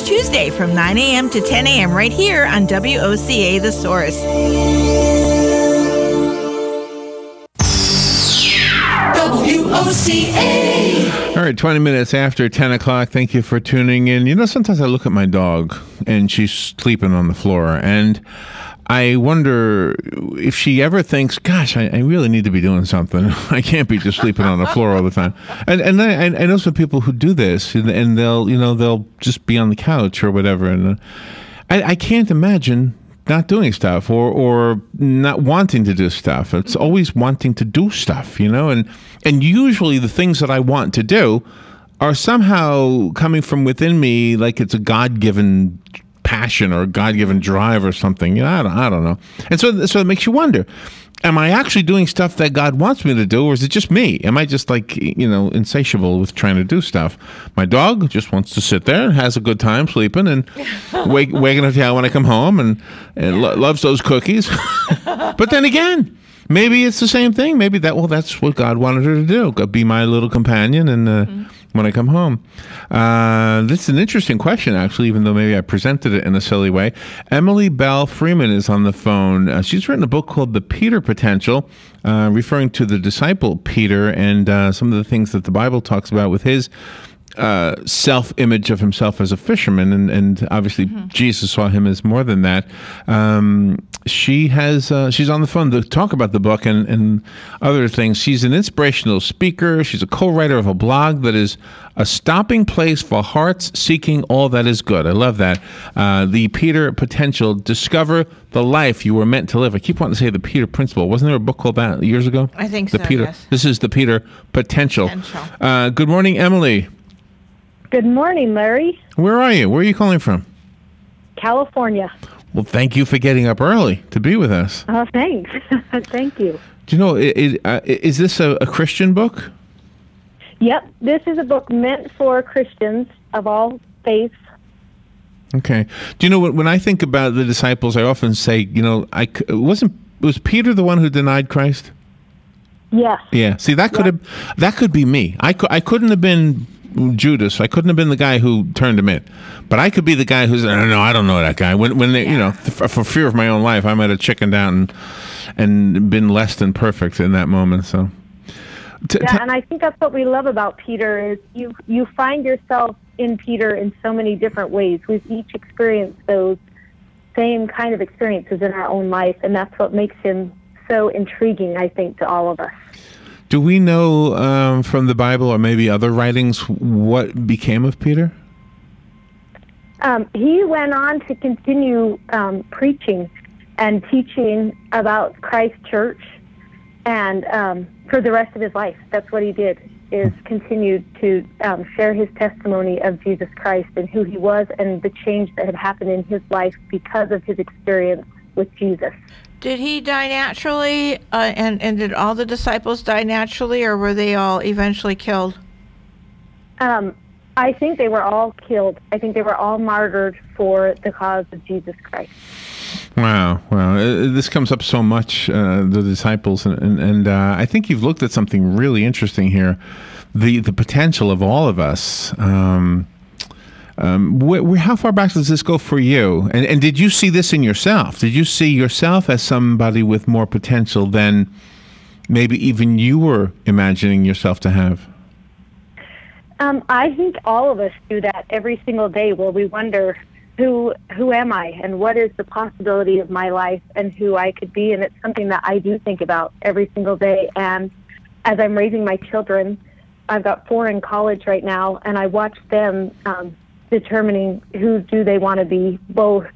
each Tuesday from 9 a.m. to 10 a.m. right here on WOCA The Source. WOCA. All right, 20 minutes after 10 o'clock. Thank you for tuning in. You know, sometimes I look at my dog and she's sleeping on the floor, and I wonder if she ever thinks, gosh, I really need to be doing something. I can't be just sleeping on the floor all the time. And I know some people who do this, and they'll just be on the couch or whatever. And I can't imagine not doing stuff or not wanting to do stuff. It's always wanting to do stuff, and usually the things that I want to do are somehow coming from within me, like it's a God-given passion or a God-given drive or something. I don't know. And so it makes you wonder, am I actually doing stuff that God wants me to do, or is it just me? Am I just insatiable with trying to do stuff? My dog just wants to sit there and has a good time sleeping and waking up when I come home and loves those cookies. But then again, maybe it's the same thing. Maybe that's what God wanted her to do. Be my little companion and when I come home. This is an interesting question, actually, even though maybe I presented it in a silly way. Emily Belle Freeman is on the phone. She's written a book called The Peter Potential, referring to the disciple Peter and some of the things that the Bible talks about with his self-image of himself as a fisherman, and obviously Jesus saw him as more than that. She's on the phone to talk about the book and other things. She's an inspirational speaker. She's a co-writer of a blog that is a stopping place for hearts seeking all that is good. I love that. The Peter Potential. Discover the life you were meant to live. I keep wanting to say the Peter Principle. Wasn't there a book called that years ago? I think so, yes. This is the Peter Potential. Good morning, Emily. Good morning, Larry. Where are you? Where are you calling from? California. Well, thank you for getting up early to be with us. Oh, thanks. Thank you. Do you know, is this a Christian book? Yep. This is a book meant for Christians of all faiths. Okay. Do you know, when I think about the disciples, I often say, was Peter the one who denied Christ? Yes. Yeah. See, that could be me. I couldn't have been Judas. I couldn't have been the guy who turned him in, but I could be the guy who's, no, I don't know that guy. When they, for fear of my own life, I might have chickened out and been less than perfect in that moment. So, and I think that's what we love about Peter is you find yourself in Peter in so many different ways. We've each experienced those same kind of experiences in our own life, and that's what makes him so intriguing, I think, to all of us. Do we know from the Bible or maybe other writings what became of Peter? He went on to continue preaching and teaching about Christ's church, and for the rest of his life, that's what he did, is continued to share his testimony of Jesus Christ and who he was and the change that had happened in his life because of his experience with Jesus. Did he die naturally, and did all the disciples die naturally, or were they all eventually killed? I think they were all killed. I think they were all martyred for the cause of Jesus Christ. Wow. This comes up so much, the disciples, and I think you've looked at something really interesting here, the potential of all of us. How far back does this go for you? And did you see this in yourself? Did you see yourself as somebody with more potential than maybe even you were imagining yourself to have? I think all of us do that every single day, where we wonder, who am I, and what is the possibility of my life and who I could be? And it's something that I do think about every single day. And as I'm raising my children, I've got 4 in college right now, and I watch them determining who do they want to be, both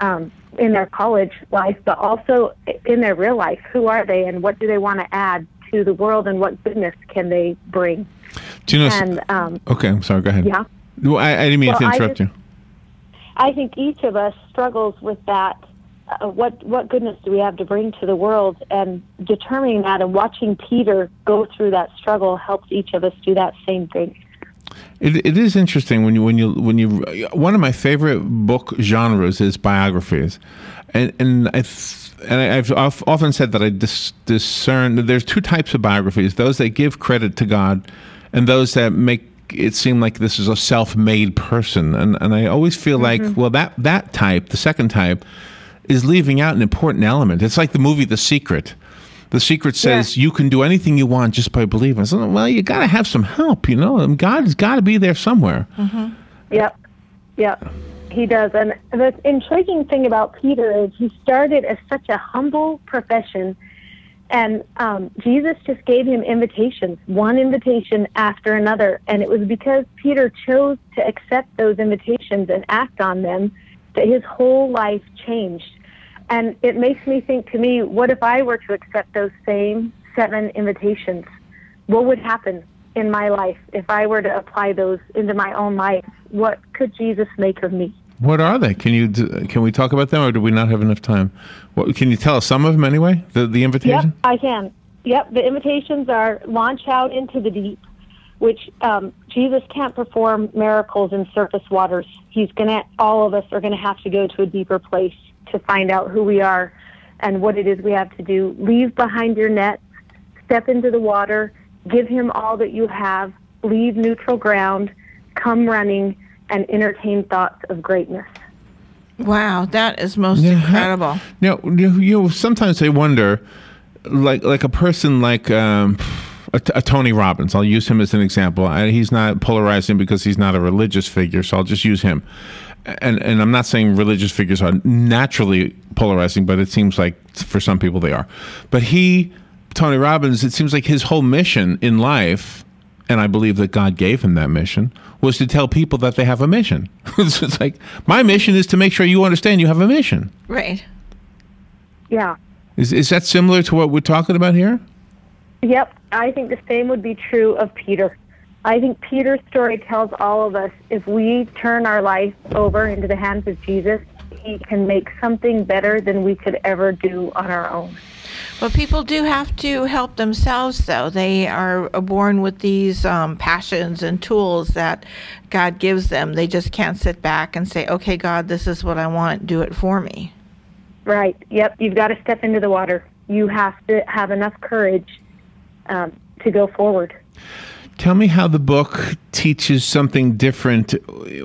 in their college life, but also in their real life. Who are they, and what do they want to add to the world, and what goodness can they bring? Do you know? And, okay, I'm sorry. Go ahead. Yeah. Well, I didn't mean to interrupt you. I think each of us struggles with that. What goodness do we have to bring to the world? And determining that and watching Peter go through that struggle helps each of us do that same thing. It is interesting when you one of my favorite book genres is biographies, and I've often said that I discern that there's 2 types of biographies: those that give credit to God, and those that make it seemed like this is a self-made person, and I always feel like, well, that type, the second type, is leaving out an important element. It's like the movie The Secret. The Secret says you can do anything you want just by believing. So, well, you got to have some help, you know. And God's got to be there somewhere. Yep. He does. And the intriguing thing about Peter is he started as such a humble profession, and Jesus just gave him invitations, one invitation after another. And it was because Peter chose to accept those invitations and act on them that his whole life changed. And it makes me think, to me, what if I were to accept those same 7 invitations? What would happen in my life if I were to apply those into my own life? What could Jesus make of me? What are they? Can we talk about them, or do we not have enough time? Can you tell us some of them anyway? The invitation? Yep, I can. Yep, the invitations are launch out into the deep, which Jesus can't perform miracles in surface waters. All of us are gonna have to go to a deeper place to find out who we are and what it is we have to do. Leave behind your net, step into the water, give him all that you have, leave neutral ground, come running, and entertain thoughts of greatness. Wow, that is most incredible. Now, sometimes I wonder, like a person like a Tony Robbins. I'll use him as an example. He's not polarizing because he's not a religious figure, so I'll just use him. And I'm not saying religious figures are naturally polarizing, but it seems like for some people they are. But Tony Robbins, it seems like his whole mission in life, and I believe that God gave him that mission, was to tell people that they have a mission. It's like, my mission is to make sure you understand you have a mission. Right. Yeah. Is that similar to what we're talking about here? Yep. I think the same would be true of Peter. I think Peter's story tells all of us, if we turn our life over into the hands of Jesus, he can make something better than we could ever do on our own. But people do have to help themselves, though. They are born with these passions and tools that God gives them. They just can't sit back and say, okay, God, this is what I want. Do it for me. Right. Yep. You've got to step into the water. You have to have enough courage to go forward. Tell me how the book teaches something different,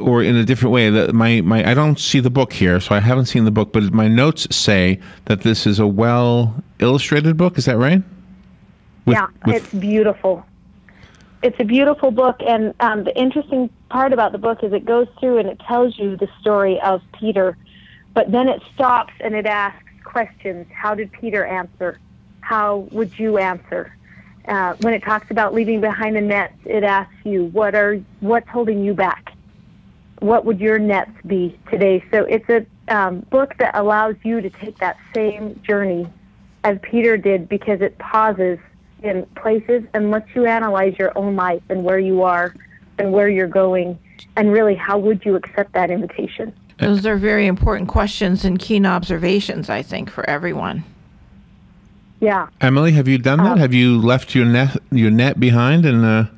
or in a different way. I don't see the book here, so I haven't seen the book, but my notes say that this is a well-illustrated book. Is that right? It's beautiful. It's a beautiful book, and the interesting part about the book is it goes through and it tells you the story of Peter, but then it stops and it asks questions. How did Peter answer? How would you answer? When it talks about leaving behind the nets, it asks you, what's holding you back? What would your nets be today? So it's a book that allows you to take that same journey as Peter did, because it pauses in places and lets you analyze your own life and where you are and where you're going, and really, how would you accept that invitation? Those are very important questions and keen observations, I think, for everyone. Yeah. Emily, have you done that? Have you left your net behind? And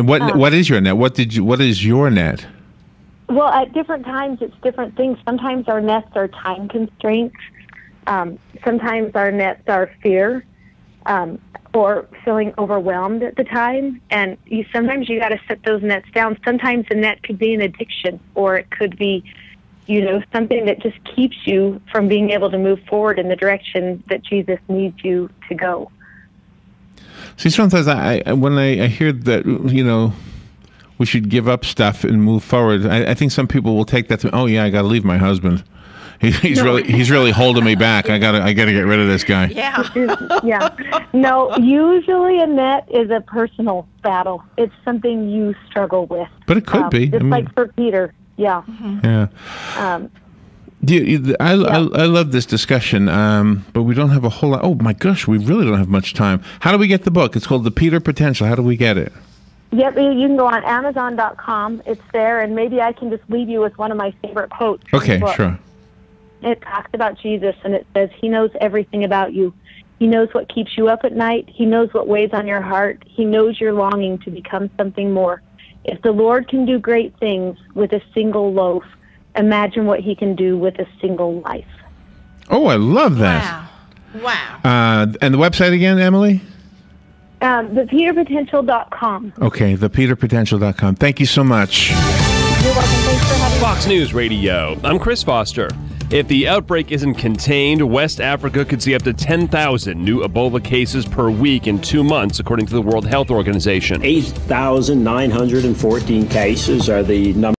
what is your net? What is your net? Well, at different times it's different things. Sometimes our nets are time constraints. Sometimes our nets are fear, or feeling overwhelmed at the time. And sometimes you got to set those nets down. Sometimes the net could be an addiction, or it could be something that just keeps you from being able to move forward in the direction that Jesus needs you to go. See, sometimes when I hear that, we should give up stuff and move forward, I think some people will take that to, oh yeah, I got to leave my husband. He's really holding me back. I gotta get rid of this guy. Yeah. Yeah. No, usually a net is a personal battle. It's something you struggle with. But it could be. Just like for Peter. Yeah. Yeah. I love this discussion, but we don't have a whole lot. Oh my gosh, we really don't have much time. How do we get the book? It's called The Peter Potential. How do we get it? Yep, you can go on Amazon.com. It's there, and maybe I can just leave you with one of my favorite quotes. Okay, sure. It talks about Jesus, and it says, he knows everything about you. He knows what keeps you up at night. He knows what weighs on your heart. He knows your longing to become something more. If the Lord can do great things with a single loaf, imagine what he can do with a single life. Oh, I love that. Wow. And the website again, Emily? thepeterpotential.com. Okay, thepeterpotential.com. Thank you so much. You're welcome. Thanks for having me. Fox News Radio. I'm Chris Foster. If the outbreak isn't contained, West Africa could see up to 10,000 new Ebola cases per week in 2 months, according to the World Health Organization. 8,914 cases are the number.